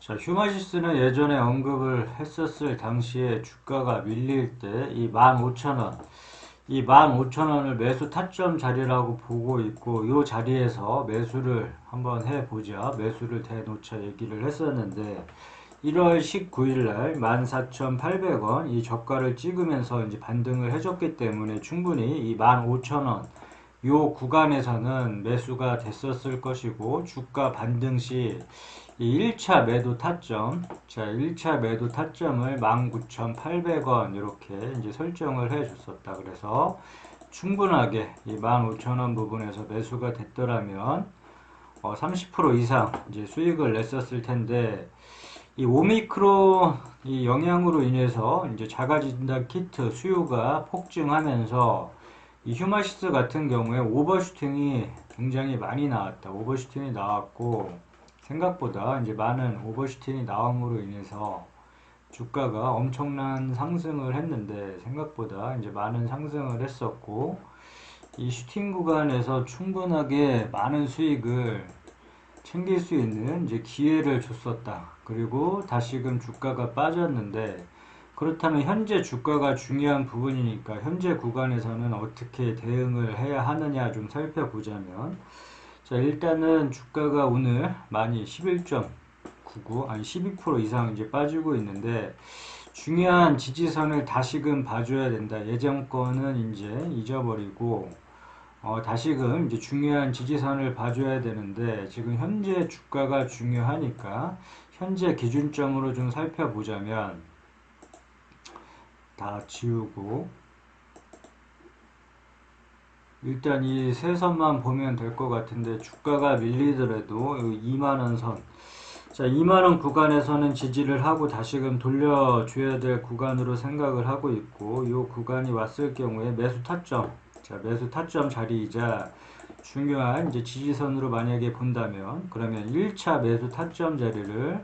자, 휴마시스는 예전에 언급을 했었을 당시에 주가가 밀릴 때 이 15,000원, 이 15,000원을 매수 타점 자리라고 보고 있고 이 자리에서 매수를 한번 해보자, 매수를 대놓자 얘기를 했었는데 1월 19일 날 14,800원 이 저가를 찍으면서 이제 반등을 해줬기 때문에 충분히 이 15,000원 요 구간에서는 매수가 됐었을 것이고 주가 반등 시 이 1차 매도 타점, 자 1차 매도 타점을 19,800원 이렇게 이제 설정을 해 줬었다. 그래서 충분하게 이 15,000원 부분에서 매수가 됐더라면 30% 이상 이제 수익을 냈었을 텐데 이 오미크론 이 영향으로 인해서 이제 자가진단 키트 수요가 폭증하면서 이 휴마시스 같은 경우에 오버슈팅이 굉장히 많이 나왔다. 오버슈팅이 나왔고 생각보다 이제 많은 오버슈팅이 나옴으로 인해서 주가가 엄청난 상승을 했는데 생각보다 이제 많은 상승을 했었고 이 슈팅 구간에서 충분하게 많은 수익을 챙길 수 있는 이제 기회를 줬었다. 그리고 다시금 주가가 빠졌는데 그렇다면 현재 주가가 중요한 부분이니까 현재 구간에서는 어떻게 대응을 해야 하느냐 좀 살펴보자면 자 일단은 주가가 오늘 많이 11.99 아니 12% 이상 이제 빠지고 있는데 중요한 지지선을 다시금 봐줘야 된다. 예전 거는 이제 잊어버리고 다시금 이제 중요한 지지선을 봐줘야 되는데 지금 현재 주가가 중요하니까 현재 기준점으로 좀 살펴보자면 다 지우고 일단 이 세 선만 보면 될 것 같은데 주가가 밀리더라도 2만원 선, 자 2만원 구간에서는 지지를 하고 다시금 돌려줘야 될 구간으로 생각을 하고 있고 이 구간이 왔을 경우에 매수 타점, 자 매수 타점 자리이자 중요한 이제 지지선으로 만약에 본다면 그러면 1차 매수 타점 자리를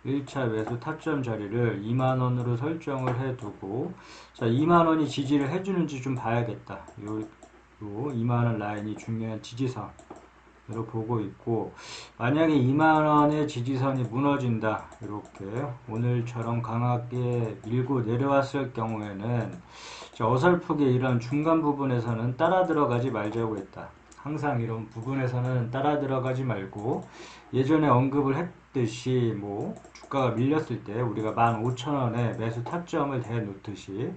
1차 매수 타점 자리를 2만원으로 설정을 해두고 자 2만원이 지지를 해주는지 좀 봐야겠다. 요 2만원 라인이 중요한 지지선으로 보고 있고 만약에 2만원의 지지선이 무너진다 이렇게 오늘처럼 강하게 밀고 내려왔을 경우에는 어설프게 이런 중간 부분에서는 따라 들어가지 말자고 했다. 항상 이런 부분에서는 따라 들어가지 말고 예전에 언급을 했듯이 뭐 주가가 밀렸을 때 우리가 15,000원에 매수 타점을 대놓듯이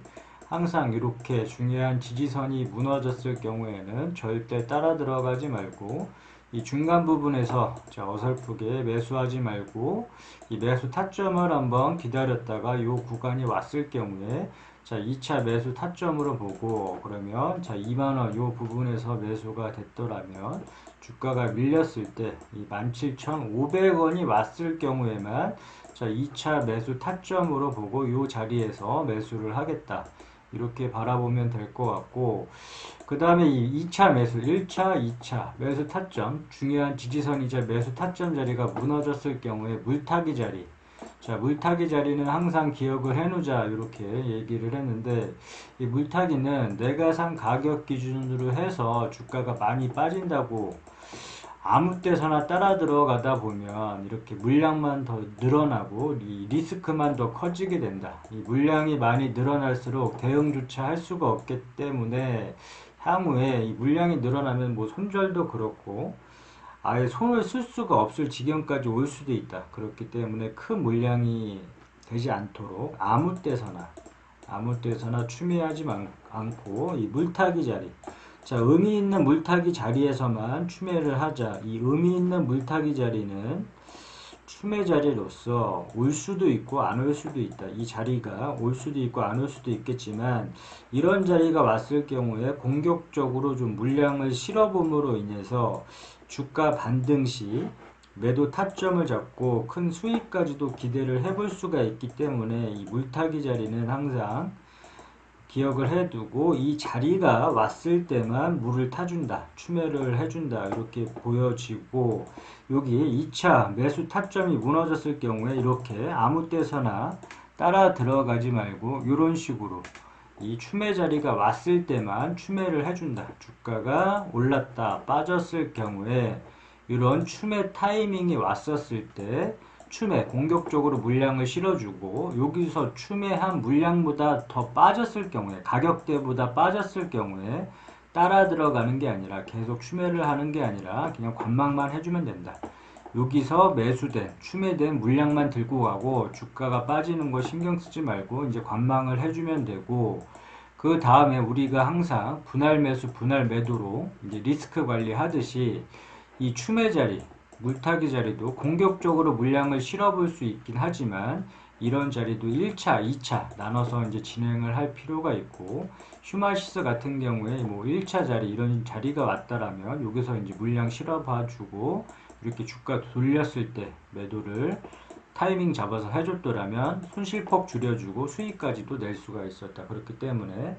항상 이렇게 중요한 지지선이 무너졌을 경우에는 절대 따라 들어가지 말고 이 중간 부분에서 어설프게 매수하지 말고 이 매수 타점을 한번 기다렸다가 이 구간이 왔을 경우에 자 2차 매수 타점으로 보고 그러면 자 2만원 이 부분에서 매수가 됐더라면 주가가 밀렸을 때 이 17,500원이 왔을 경우에만 자 2차 매수 타점으로 보고 이 자리에서 매수를 하겠다. 이렇게 바라보면 될 것 같고 그 다음에 이 2차 매수 1차 2차 매수 타점 중요한 지지선이자 매수 타점 자리가 무너졌을 경우에 물타기 자리, 자 물타기 자리는 항상 기억을 해놓자 이렇게 얘기를 했는데 이 물타기는 내가 산 가격 기준으로 해서 주가가 많이 빠진다고 아무 때서나 따라 들어가다 보면 이렇게 물량만 더 늘어나고 이 리스크만 더 커지게 된다. 이 물량이 많이 늘어날수록 대응조차 할 수가 없기 때문에 향후에 이 물량이 늘어나면 뭐 손절도 그렇고 아예 손을 쓸 수가 없을 지경까지 올 수도 있다. 그렇기 때문에 큰 물량이 되지 않도록 아무 때서나 추매하지 않고 이 물타기 자리, 자 의미 있는 물타기 자리에서만 추매를 하자. 이 의미 있는 물타기 자리는 추매 자리로서 올 수도 있고 안 올 수도 있다. 이 자리가 올 수도 있고 안 올 수도 있겠지만 이런 자리가 왔을 경우에 공격적으로 좀 물량을 실어봄으로 인해서 주가 반등 시 매도 타점을 잡고 큰 수익까지도 기대를 해볼 수가 있기 때문에 이 물타기 자리는 항상 기억을 해두고 이 자리가 왔을 때만 물을 타준다, 추매를 해준다 이렇게 보여지고 여기 2차 매수 타점이 무너졌을 경우에 이렇게 아무 때서나 따라 들어가지 말고 이런 식으로 이 추매 자리가 왔을 때만 추매를 해준다. 주가가 올랐다 빠졌을 경우에 이런 추매 타이밍이 왔었을 때 추매, 공격적으로 물량을 실어주고 여기서 추매한 물량보다 더 빠졌을 경우에, 가격대보다 빠졌을 경우에 따라 들어가는 게 아니라, 계속 추매를 하는 게 아니라 그냥 관망만 해주면 된다. 여기서 매수된, 추매된 물량만 들고 가고 주가가 빠지는 거 신경 쓰지 말고 이제 관망을 해주면 되고, 그 다음에 우리가 항상 분할 매수, 분할 매도로 이제 리스크 관리 하듯이 이 추매 자리, 물타기 자리도 공격적으로 물량을 실어볼 수 있긴 하지만 이런 자리도 1차, 2차 나눠서 이제 진행을 할 필요가 있고, 휴마시스 같은 경우에 뭐 1차 자리, 이런 자리가 왔다라면 여기서 이제 물량 실어봐 주고 이렇게 주가 돌렸을 때 매도를 타이밍 잡아서 해줬더라면 손실폭 줄여주고 수익까지도 낼 수가 있었다. 그렇기 때문에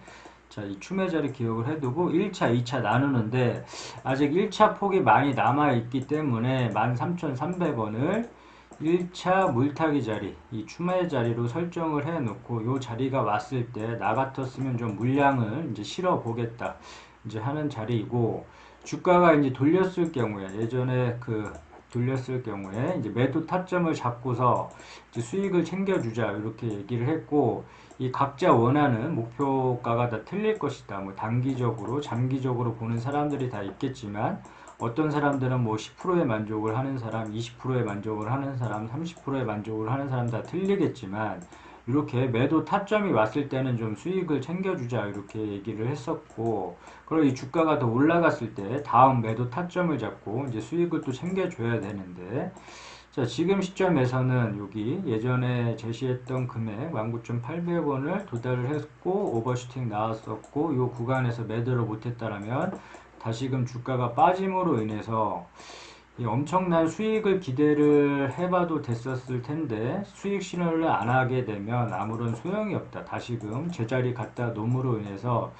자, 이 추매 자리 기억을 해두고 1차, 2차 나누는데 아직 1차 폭이 많이 남아있기 때문에 13,300원을 1차 물타기 자리, 이 추매 자리로 설정을 해 놓고 요 자리가 왔을 때 나 같았으면 좀 물량을 이제 실어 보겠다 이제 하는 자리이고, 주가가 이제 돌렸을 경우에, 예전에 돌렸을 경우에 이제 매도 타점을 잡고서 이제 수익을 챙겨주자 이렇게 얘기를 했고, 이 각자 원하는 목표가가 다 틀릴 것이다. 뭐 단기적으로, 장기적으로 보는 사람들이 다 있겠지만 어떤 사람들은 뭐 10%의 만족을 하는 사람, 20%의 만족을 하는 사람, 30%의 만족을 하는 사람 다 틀리겠지만 이렇게 매도 타점이 왔을 때는 좀 수익을 챙겨주자 이렇게 얘기를 했었고, 그리고 이 주가가 더 올라갔을 때 다음 매도 타점을 잡고 이제 수익을 또 챙겨줘야 되는데, 자, 지금 시점에서는 여기 예전에 제시했던 금액 19,800원을 도달을 했고 오버슈팅 나왔었고 이 구간에서 매도를 못했다라면 다시금 주가가 빠짐으로 인해서 이 엄청난 수익을 기대를 해봐도 됐었을 텐데 수익 실현을 안 하게 되면 아무런 소용이 없다. 다시금 제자리 갖다 놓음으로 인해서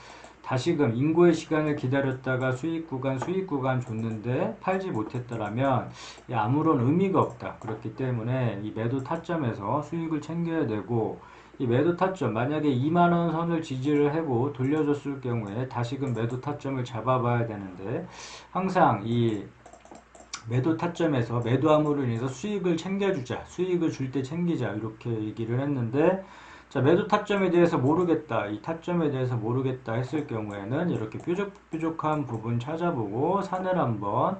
다시금 인고의 시간을 기다렸다가 수익 구간 줬는데 팔지 못했더라면 아무런 의미가 없다. 그렇기 때문에 이 매도 타점에서 수익을 챙겨야 되고, 이 매도 타점 만약에 2만원 선을 지지를 하고 돌려줬을 경우에 다시금 매도 타점을 잡아봐야 되는데, 항상 이 매도 타점에서 매도함으로 인해서 수익을 챙겨주자, 수익을 줄 때 챙기자 이렇게 얘기를 했는데, 자, 매도 타점에 대해서 모르겠다, 이 타점에 대해서 모르겠다 했을 경우에는 이렇게 뾰족뾰족한 부분 찾아보고 산을 한번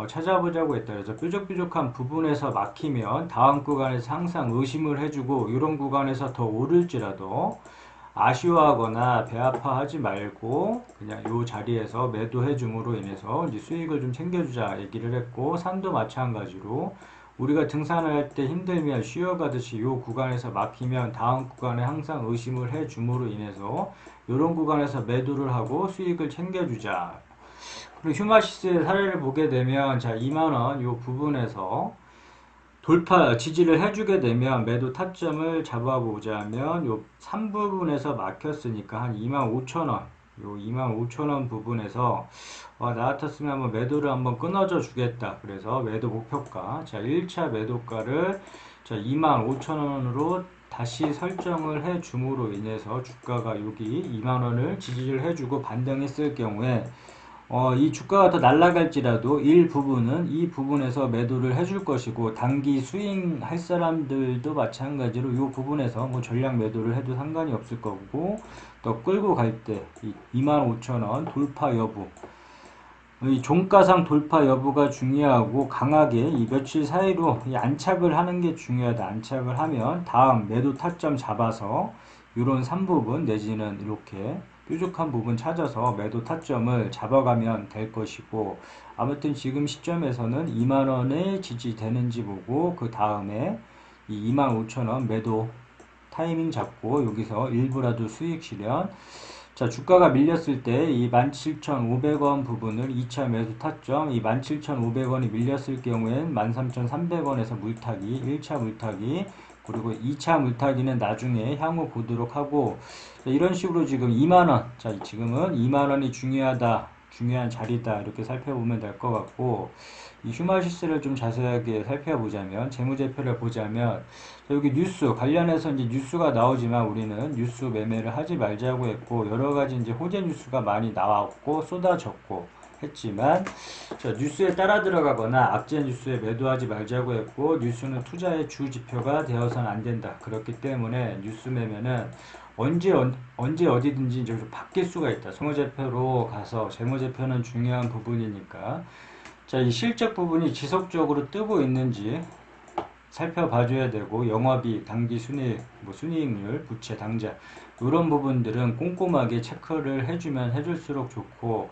찾아보자고 했다. 그래서 뾰족뾰족한 부분에서 막히면 다음 구간에서 항상 의심을 해주고, 이런 구간에서 더 오를지라도 아쉬워하거나 배 아파하지 말고 그냥 이 자리에서 매도해 줌으로 인해서 이제 수익을 좀 챙겨주자 얘기를 했고, 산도 마찬가지로 우리가 등산을 할 때 힘들면 쉬어가듯이 이 구간에서 막히면 다음 구간에 항상 의심을 해 줌으로 인해서 이런 구간에서 매도를 하고 수익을 챙겨주자. 그리고 휴마시스의 사례를 보게 되면 자, 2만원 이 부분에서 돌파 지지를 해주게 되면 매도 타점을 잡아보자면 요 3부분에서 막혔으니까 한 25,000원, 요 25,000원 부분에서 나 같았으면 한번 매도를 한번 끊어줘 주겠다. 그래서 매도 목표가, 자, 1차 매도가를 자 25,000원으로 다시 설정을 해 줌으로 인해서 주가가 여기 2만원을 지지를 해주고 반등했을 경우에 이 주가가 더 날아갈지라도 일부분은 이 부분에서 매도를 해줄 것이고, 단기 스윙 할 사람들도 마찬가지로 이 부분에서 뭐 전량 매도를 해도 상관이 없을 거고, 또 끌고 갈 때 25,000원 돌파 여부, 이 종가상 돌파 여부가 중요하고, 강하게 이 며칠 사이로 이 안착을 하는 게 중요하다. 안착을 하면 다음 매도 타점 잡아서 이런 3부분 내지는 이렇게 뾰족한 부분 찾아서 매도 타점을 잡아가면 될 것이고, 아무튼 지금 시점에서는 2만원에 지지되는지 보고 그 다음에 이 25,000원 매도 타이밍 잡고 여기서 일부라도 수익 실현. 자, 주가가 밀렸을 때 이 17,500원 부분을 2차 매수 타점, 이 17,500원이 밀렸을 경우엔 13,300원에서 물타기, 1차 물타기, 그리고 2차 물타기는 나중에 향후 보도록 하고, 자, 이런 식으로 지금 2만원, 자, 지금은 2만원이 중요한 자리다 이렇게 살펴보면 될 것 같고, 이 휴마시스를 좀 자세하게 살펴보자면, 재무제표를 보자면, 여기 뉴스 관련해서 이제 뉴스가 나오지만 우리는 뉴스 매매를 하지 말자고 했고, 여러 가지 이제 호재 뉴스가 많이 나왔고 쏟아졌고 했지만, 자, 뉴스에 따라 들어가거나 악재 뉴스에 매도하지 말자고 했고, 뉴스는 투자의 주 지표가 되어서는 안 된다. 그렇기 때문에 뉴스 매매는 언제 어디든지 이제 바뀔 수가 있다. 재무제표로 가서 재무제표는 중요한 부분이니까. 자, 이 실적 부분이 지속적으로 뜨고 있는지 살펴봐줘야 되고, 영업이익, 당기 순이익, 뭐 순이익률, 부채, 당자 이런 부분들은 꼼꼼하게 체크를 해주면 해줄수록 좋고,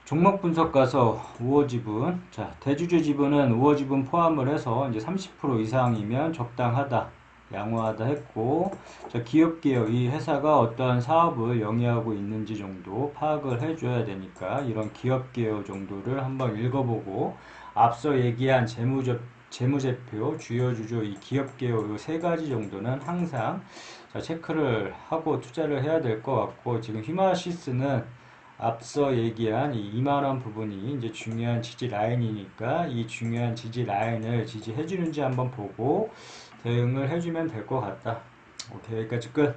종목 분석 가서 우호 지분, 자, 대주주 지분은 우호 지분 포함을 해서 이제 30% 이상이면 적당하다, 양호하다 했고, 자, 기업 개요, 이 회사가 어떠한 사업을 영위하고 있는지 정도 파악을 해줘야 되니까 이런 기업 개요 정도를 한번 읽어보고, 앞서 얘기한 재무제표, 주요 주조, 이 기업 개요 이 세 가지 정도는 항상 자, 체크를 하고 투자를 해야 될 것 같고, 지금 휘마시스는 앞서 얘기한 이 2만원 부분이 이제 중요한 지지 라인이니까 이 중요한 지지 라인을 지지해주는지 한번 보고 대응을 해주면 될 것 같다. 오케이, 여기까지 끝.